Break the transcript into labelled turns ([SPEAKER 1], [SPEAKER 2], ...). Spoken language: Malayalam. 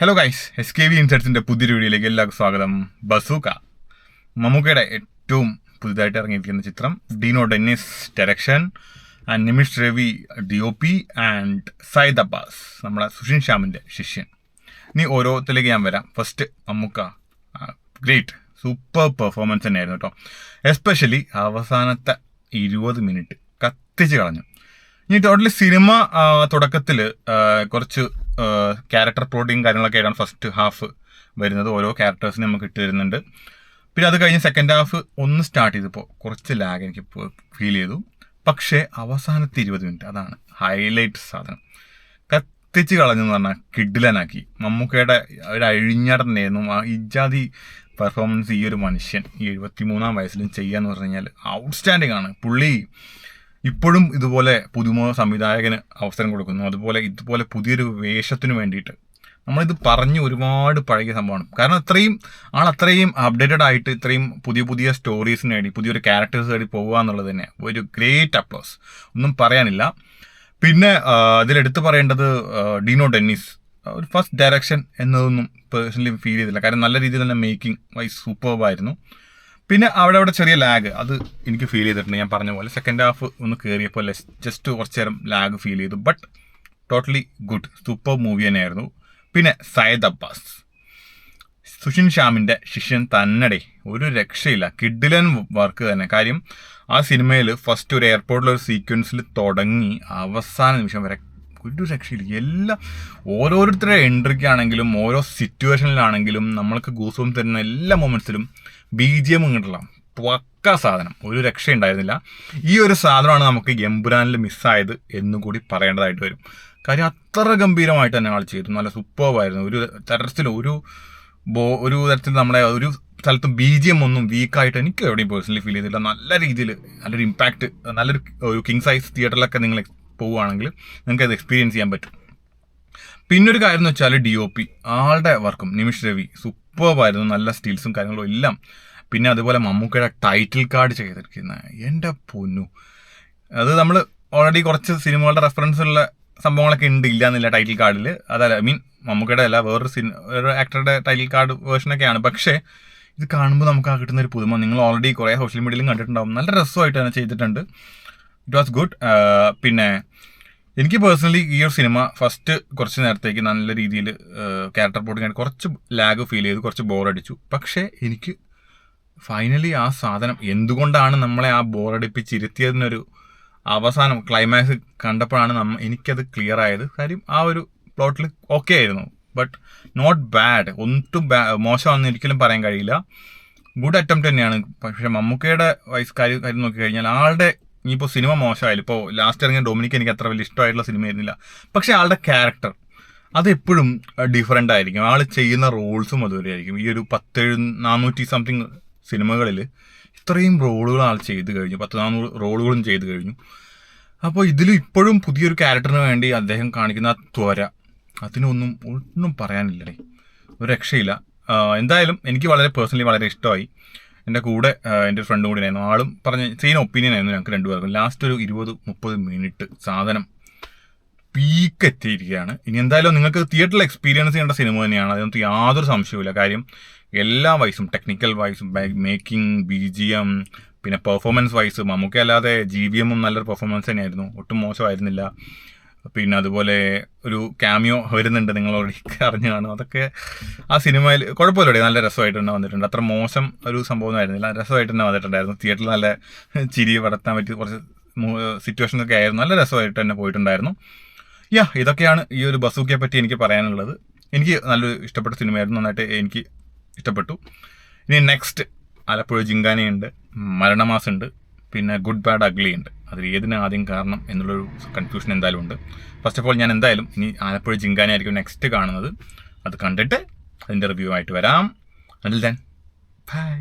[SPEAKER 1] ഹലോ ഗൈസ്, SKV ഇൻസൈറ്റ്സിൻ്റെ പുതിയൊരു വീഡിയോയിലേക്ക് എല്ലാവർക്കും സ്വാഗതം. ബസൂക്ക മമ്മൂക്കയുടെ ഏറ്റവും പുതുതായിട്ട് ഇറങ്ങിയിരിക്കുന്ന ചിത്രം. Dino Dennis direction and Nimish Ravi DOP and Sayyid Abbas നമ്മളെ സുഷിൻ ശ്യാമിൻ്റെ ശിഷ്യൻ. ഇനി ഓരോരുത്തരിലേക്ക് ഞാൻ വരാം. First Mammookka great super performance തന്നെയായിരുന്നു കേട്ടോ. എസ്പെഷ്യലി അവസാനത്തെ 20 മിനിറ്റ് കത്തിച്ച് കളഞ്ഞു. ഇനി ടോട്ടലി സിനിമ തുടക്കത്തിൽ കുറച്ച് ക്യാരക്ടർ പ്ലോട്ടിങ് കാര്യങ്ങളൊക്കെ ആയിട്ടാണ് ഫസ്റ്റ് ഹാഫ് വരുന്നത്. ഓരോ ക്യാരക്ടേഴ്സിനും നമുക്ക് ഇട്ട് തരുന്നുണ്ട്. പിന്നെ അത് കഴിഞ്ഞ് സെക്കൻഡ് ഹാഫ് ഒന്ന് സ്റ്റാർട്ട് ചെയ്തപ്പോൾ കുറച്ച് ലാഗ് എനിക്ക് ഫീൽ ചെയ്തു. പക്ഷേ അവസാനത്തെ 20 മിനിറ്റ് അതാണ് ഹൈലൈറ്റ് സാധനം. കത്തിച്ച് കളഞ്ഞെന്ന് പറഞ്ഞാൽ കിഡിലനാക്കി. മമ്മൂക്കയുടെ ഒരു അഴിഞ്ഞാടനായിരുന്നു ആ ഇജാതി പെർഫോമൻസ്. ഈ ഒരു മനുഷ്യൻ ഈ 73-ാം വയസ്സിലും ചെയ്യാന്ന് പറഞ്ഞു കഴിഞ്ഞാൽ ഔട്ട്സ്റ്റാൻഡിങ് ആണ്. പുള്ളി ഇപ്പോഴും ഇതുപോലെ പുതുമുഖ സംവിധായകന് അവസരം കൊടുക്കുന്നു. അതുപോലെ ഇതുപോലെ പുതിയൊരു വേഷത്തിന് വേണ്ടിയിട്ട് നമ്മളിത് പറഞ്ഞ് ഒരുപാട് പഴകിയ സംഭവമാണ്. കാരണം അത്രയും അപ്ഡേറ്റഡ് ആയിട്ട് ഇത്രയും പുതിയ സ്റ്റോറീസിന് വേണ്ടി പുതിയൊരു ക്യാരക്ടേഴ്സ് വേണ്ടി പോകുക എന്നുള്ളത് തന്നെ ഒരു ഗ്രേറ്റ് അപ്ലോസ്, ഒന്നും പറയാനില്ല. പിന്നെ ഇതിലെടുത്ത് പറയേണ്ടത് ഡീനോ ഡെന്നിസ് ഒരു ഫസ്റ്റ് ഡയറക്ഷൻ എന്നതൊന്നും പേഴ്സണലി ഫീൽ ചെയ്തില്ല. കാരണം നല്ല രീതിയിൽ തന്നെ മേക്കിംഗ് വൈസ് സൂപ്പർബായിരുന്നു. പിന്നെ അവിടെ ചെറിയ ലാഗ് അത് എനിക്ക് ഫീൽ ചെയ്തിട്ടുണ്ട്. ഞാൻ പറഞ്ഞ പോലെ സെക്കൻഡ് ഹാഫ് ഒന്ന് കയറിയപ്പോൾ ജസ്റ്റ് കുറച്ച് നേരം ലാഗ് ഫീൽ ചെയ്തു. But totally good super movie തന്നെയായിരുന്നു. പിന്നെ സയ്യിദ് അബ്ബാസ് സുഷിൻ ശ്യാമിൻ്റെ ശിഷ്യൻ തന്നടേ, ഒരു രക്ഷയില്ല. കിഡിലൻ വർക്ക് തന്നെ. കാര്യം ആ സിനിമയിൽ ഫസ്റ്റ് ഒരു എയർപോർട്ടിലൊരു സീക്വൻസിൽ തുടങ്ങി അവസാന നിമിഷം വരെ ഒരു രക്ഷയില്ല. ഓരോരുത്തരുടെ എൻട്രിക്കാണെങ്കിലും ഓരോ സിറ്റുവേഷനിലാണെങ്കിലും നമ്മൾക്ക് ഗൂസും തരുന്ന എല്ലാ മൊമെൻറ്റ്സിലും BGM ഇങ്ങോട്ടുള്ള പക്ക സാധനം, ഒരു രക്ഷയുണ്ടായിരുന്നില്ല. ഈ ഒരു സാധനമാണ് നമുക്ക് എമ്പുരാനിൽ മിസ്സായത് എന്നുകൂടി പറയേണ്ടതായിട്ട് വരും. കാര്യം അത്ര ഗംഭീരമായിട്ട് തന്നെ ആൾ ചെയ്തു. നല്ല സൂപ്പർവായിരുന്നു. ഒരു തരത്തിൽ നമ്മളെ ഒരു സ്ഥലത്തും BGM ഒന്നും വീക്കായിട്ട് എനിക്ക് എവിടെയും പേഴ്സണലി ഫീൽ ചെയ്തില്ല. നല്ല രീതിയിൽ നല്ലൊരു ഇമ്പാക്റ്റ്, നല്ലൊരു കിങ് സൈസ് തിയേറ്ററിലൊക്കെ നിങ്ങൾ പോവുകയാണെങ്കിൽ നിങ്ങൾക്ക് അത് എക്സ്പീരിയൻസ് ചെയ്യാൻ പറ്റും. പിന്നൊരു കാര്യം എന്ന് വെച്ചാൽ DOP ആളുടെ വർക്കും നിമിഷ് രവി സൂപ്പർവായിരുന്നു. നല്ല സ്റ്റിൽസും കാര്യങ്ങളും എല്ലാം. പിന്നെ അതുപോലെ മമ്മൂക്കയുടെ ടൈറ്റിൽ കാർഡ് ചെയ്തിരിക്കുന്നത് എൻ്റെ പൊന്നു, അത് നമ്മൾ ഓൾറെഡി കുറച്ച് സിനിമകളുടെ റെഫറൻസ് ഉള്ള സംഭവങ്ങളൊക്കെ ഉണ്ട്, ഇല്ലയെന്നില്ല ടൈറ്റിൽ കാർഡിൽ. അതല്ല മമ്മൂക്കയുടെ അല്ല, വേറൊരു ആക്ടറുടെ ടൈറ്റിൽ കാർഡ് വേർഷനൊക്കെയാണ്. പക്ഷേ ഇത് കാണുമ്പോൾ നമുക്ക് ആ കിട്ടുന്നൊരു പുതുമ നിങ്ങൾ ഓൾറെഡി കുറേ സോഷ്യൽ മീഡിയയിലും കണ്ടിട്ടുണ്ടാവും. നല്ല രസമായിട്ട് തന്നെ ചെയ്തിട്ടുണ്ട്. It was good. പിന്നെ എനിക്ക് പേഴ്സണലി ഈ ഒരു സിനിമ ഫസ്റ്റ് കുറച്ച് നേരത്തേക്ക് നല്ല രീതിയിൽ ക്യാരക്ടർ പ്ലോട്ടിങ് കുറച്ച് ലാഗ് ഫീൽ ചെയ്തു, കുറച്ച് ബോറടിച്ചു. പക്ഷേ എനിക്ക് ഫൈനലി ആ സാധനം എന്തുകൊണ്ടാണ് നമ്മളെ ആ ബോറടിപ്പിച്ചിരുത്തിയതിനൊരു അവസാനം ക്ലൈമാക്സ് കണ്ടപ്പോഴാണ് എനിക്കത് ക്ലിയർ ആയത്. കാര്യം ആ ഒരു പ്ലോട്ടിൽ ഓക്കെ ആയിരുന്നു, ബട്ട് നോട്ട് ബാഡ്. ഒട്ടും മോശമാണെന്ന് ഒരിക്കലും പറയാൻ കഴിയില്ല. ഗുഡ് അറ്റംപ്റ്റ് തന്നെയാണ്. പക്ഷേ മമ്മൂക്കയുടെ കാര്യം നോക്കിക്കഴിഞ്ഞാൽ ആളുടെ ഇനിയിപ്പോൾ സിനിമ മോശമായാലും, ഇപ്പോൾ ലാസ്റ്റ് ഇറങ്ങിയ ഡൊമിനിക് എനിക്ക് അത്ര വലിയ ഇഷ്ടമായിട്ടുള്ള സിനിമയായിരുന്നില്ല. പക്ഷേ ആളുടെ ക്യാരക്ടർ അതെപ്പോഴും ഡിഫറെൻ്റ് ആയിരിക്കും. ആൾ ചെയ്യുന്ന റോൾസും അതുവരെ ആയിരിക്കും. ഈ ഒരു 400 സംതിങ് സിനിമകളിൽ ഇത്രയും റോളുകൾ ആൾ ചെയ്ത് കഴിഞ്ഞു, 400 റോളുകളും ചെയ്ത് കഴിഞ്ഞു. അപ്പോൾ ഇതിലും ഇപ്പോഴും പുതിയൊരു ക്യാരക്ടറിന് വേണ്ടി അദ്ദേഹം കാണിക്കുന്ന ആ ത്വര, ഒന്നും പറയാനില്ലേ, ഒരു രക്ഷയില്ല. എന്തായാലും എനിക്ക് പേഴ്സണലി വളരെ ഇഷ്ടമായി. എൻ്റെ കൂടെ എൻ്റെ ഒരു ഫ്രണ്ടും കൂടി ആയിരുന്നു. ആളും പറഞ്ഞ സെയിം ഒപ്പീനിയൻ ആയിരുന്നു ഞങ്ങൾക്ക് രണ്ടുപേർക്കും. ലാസ്റ്റ് ഒരു 20-30 മിനിറ്റ് സാധനം പീക്ക് എത്തിയിരിക്കുകയാണ്. ഇനി എന്തായാലും നിങ്ങൾക്ക് തിയേറ്ററിൽ എക്സ്പീരിയൻസ് ചെയ്യേണ്ട സിനിമ തന്നെയാണ്, അതിനകത്ത് യാതൊരു സംശയവുമില്ല. കാര്യം എല്ലാ വൈസും, ടെക്നിക്കൽ വൈസും, മേക്കിംഗ്, BGM, പിന്നെ പെർഫോമൻസ് വൈസ് മമ്മൂക്ക അല്ലാതെ GVM നല്ലൊരു പെർഫോമൻസ് തന്നെയായിരുന്നു, ഒട്ടും മോശമായിരുന്നില്ല. പിന്നെ അതുപോലെ ഒരു ക്യാമിയോ വരുന്നുണ്ട്, നിങ്ങൾ ഓൾറെഡി അറിഞ്ഞു കാണും. അതൊക്കെ ആ സിനിമയിൽ കുഴപ്പമില്ല, നല്ല രസമായിട്ട് തന്നെ വന്നിട്ടുണ്ട്. അത്ര മോശം ഒരു സംഭവമൊന്നും ആയിരുന്നില്ല, രസമായിട്ട് തന്നെ വന്നിട്ടുണ്ടായിരുന്നു. തിയേറ്ററിൽ നല്ല ചിരി വളർത്താൻ പറ്റിയ കുറച്ച് സിറ്റുവേഷനൊക്കെ ആയിരുന്നു, നല്ല രസമായിട്ട് തന്നെ പോയിട്ടുണ്ടായിരുന്നു. ഇതൊക്കെയാണ് ഈ ഒരു ബസൂക്കയെ പറ്റി എനിക്ക് പറയാനുള്ളത്. എനിക്ക് നല്ലൊരു ഇഷ്ടപ്പെട്ട സിനിമയായിരുന്നു, നന്നായിട്ട് എനിക്ക് ഇഷ്ടപ്പെട്ടു. ഇനി നെക്സ്റ്റ് ആലപ്പുഴ ജിങ്കാനയുണ്ട്, മരണമാസമുണ്ട്, പിന്നെ ഗുഡ് ബാഡ് അഗ്ലി ഉണ്ട്. അതിൽ ഏതിന് ആദ്യം കാരണം എന്നുള്ളൊരു കൺഫ്യൂഷൻ എന്തായാലും ഉണ്ട്. ഫസ്റ്റ് ഓഫ് ഓൾ ഞാൻ എന്തായാലും ഇനി ആലപ്പുഴ ജിങ്കാന ആയിരിക്കും നെക്സ്റ്റ് കാണുന്നത്. അത് കണ്ടിട്ട് അതിൻ്റെ റിവ്യൂ ആയിട്ട് വരാം. അതിൽ ദെൻ ബൈ.